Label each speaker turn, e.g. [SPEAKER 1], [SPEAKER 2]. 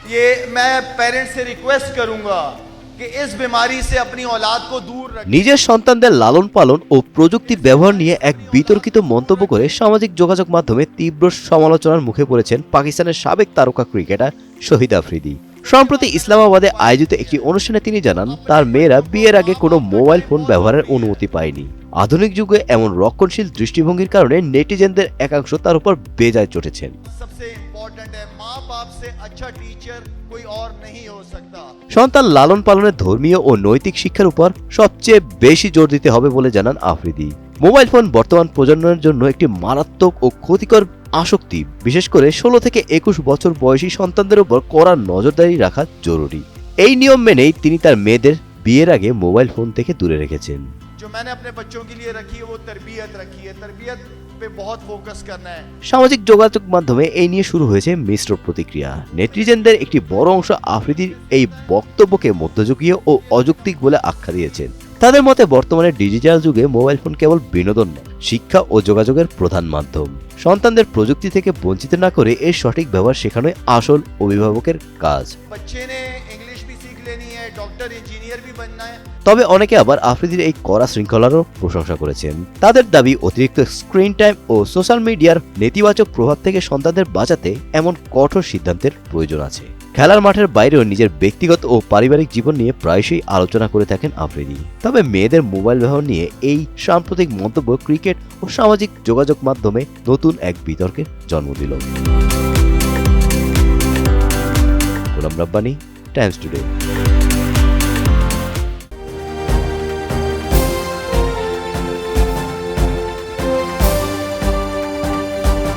[SPEAKER 1] ये मैं पेरेंट्स से रिक्वेस्ट करूंगा कि इस बीमारी से अपनी औलाद को दूर रखें।
[SPEAKER 2] নিজের সন্তানদের লালন পালন ও প্রযুক্তি ব্যবহার নিয়ে এক বিতর্কিত মন্তব্য করে সামাজিক যোগাযোগ মাধ্যমে তীব্র সমালোচনার মুখে পড়েছেন পাকিস্তানের সাবেক তারকা ক্রিকেটার শহীদ আফ্রিদি। সম্প্রতি ইসলামাবাদে আয়োজিত একটি অনুষ্ঠানে তিনি জানান, তার মেয়েরা বিয়ের আগে কোনো মোবাইল ফোন ব্যবহারের অনুমতি পায়নি। আধুনিক যুগে এমন রক্ষণশীল দৃষ্টিভঙ্গির কারণে নেটিজেনদের একাংশ তার উপর বেজায় চটেছেন।
[SPEAKER 1] सबसे इम्पोर्टेंट है, माँ बाप से अच्छा टीचर कोई और नहीं हो सकता।
[SPEAKER 2] সন্তান লালন পালনের ধর্মীয় ও নৈতিক শিক্ষার উপর সবচেয়ে বেশি জোর দিতে হবে বলে জানান আফ্রিদি। মোবাইল ফোন বর্তমান প্রজন্মের জন্য একটি মারাত্মক ও ক্ষতিকর আসক্তি, বিশেষ করে 16 থেকে 21 বছর বয়সী সন্তানদের উপর কড়া নজরদারি রাখা জরুরি। এই নিয়ম মেনেই তিনি তার মেয়েদের বিয়ের আগে মোবাইল ফোন থেকে দূরে রেখেছেন।
[SPEAKER 1] जो मैंने अपने बच्चों के लिए रखी है वो तरबियत रखी है, तरबियत पे बहुत फोकस करना है।
[SPEAKER 2] সামাজিক যোগাযোগ মাধ্যমে এই নিয়ে শুরু হয়েছে মিশ্র প্রতিক্রিয়া। নেটিজেনদের একটি বড় অংশ আফ্রিদির এই বক্তব্যকে মধ্যযুগীয় ও অযৌক্তিক বলে আখ্যা দিয়েছেন। তাদের মতে বর্তমানে ডিজিটাল যুগে মোবাইল ফোন কেবল বিনোদন নয়, শিক্ষা ও যোগাযোগের প্রধান মাধ্যম। সন্তানদের প্রযুক্তি থেকে বঞ্চিত না করে এর সঠিক ব্যবহার শেখানোই আসল অভিভাবকের কাজ।
[SPEAKER 1] बच्चे ने इंग्लिश भी सीख लेनी है, डॉक्टर इंजीनियर भी बनना है।
[SPEAKER 2] তবে অনেকে আবার আফ্রিদির এই কড়া শৃঙ্খলারও প্রশংসা করেছেন। তাদের দাবি, অতিরিক্ত স্ক্রিন টাইম ও সোশ্যাল মিডিয়ার নেতিবাচক প্রভাব থেকে সন্তানদের বাঁচাতে এমন কঠোর সিদ্ধান্তের প্রয়োজন আছে। খেলার মাঠের বাইরেও নিজের ব্যক্তিগত ও পারিবারিক জীবন নিয়ে প্রায়শই আলোচনা করে থাকেন আফ্রিদি। তবে মেয়েদের মোবাইল ব্যবহার নিয়ে এই সাম্প্রতিক মন্তব্য ক্রিকেট ও সামাজিক যোগাযোগ মাধ্যমে নতুন এক বিতর্কের জন্ম দিল। Golam Rabbani, Times today.